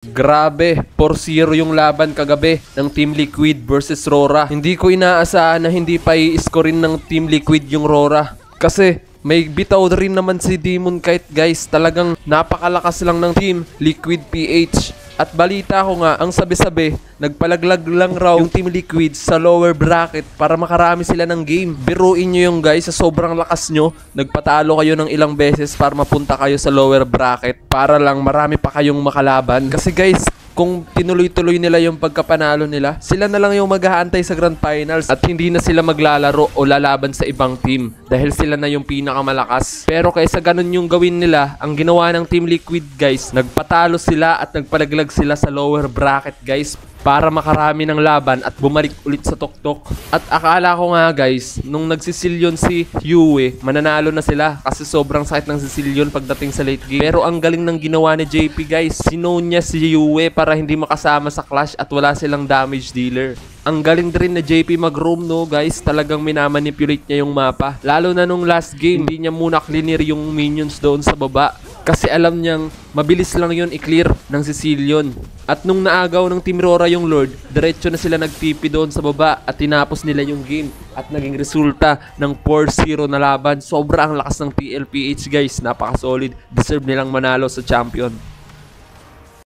Grabe, 4-0 yung laban kagabi ng Team Liquid versus Rora. Hindi ko inaasahan na hindi pa i-scorein ng Team Liquid yung Rora. Kasi may bitaw rin naman si Demon Kite guys. Talagang napakalakas lang ng Team Liquid PH. At balita ko nga, ang sabi-sabi, nagpalaglag lang raw yung Team Liquid sa lower bracket para makarami sila ng game. Biruin nyo yung guys, sa sobrang lakas nyo, nagpatalo kayo ng ilang beses para mapunta kayo sa lower bracket para lang marami pa kayong makalaban. Kasi guys, kung tinuloy-tuloy nila yung pagkapanalo nila, sila na lang yung mag-aantay sa Grand Finals at hindi na sila maglalaro o lalaban sa ibang team dahil sila na yung pinakamalakas. Pero kaysa ganun yung gawin nila, ang ginawa ng Team Liquid guys, nagpatalo sila at nagpalaglag sila sa lower bracket guys para makarami ng laban at bumalik ulit sa tuktok. At akala ko nga guys, nung nagsisilyon si Yue, mananalo na sila kasi sobrang sakit ng sisilyon pagdating sa late game. Pero ang galing ng ginawa ni JP guys, sinone niya si Yue para hindi makasama sa clash at wala silang damage dealer. Ang galing din na JP mag-roam no guys, talagang minamanipulate niya yung mapa. Lalo na nung last game, hindi niya muna clear yung minions doon sa baba. Kasi alam niyang mabilis lang yun i-clear ng Sicilian. At nung naagaw ng Team Rora yung Lord, diretso na sila nagtipi doon sa baba at tinapos nila yung game. At naging resulta ng 4-0 na laban. Sobrang lakas ng TLPH guys, napaka-solid. Deserve nilang manalo sa champion.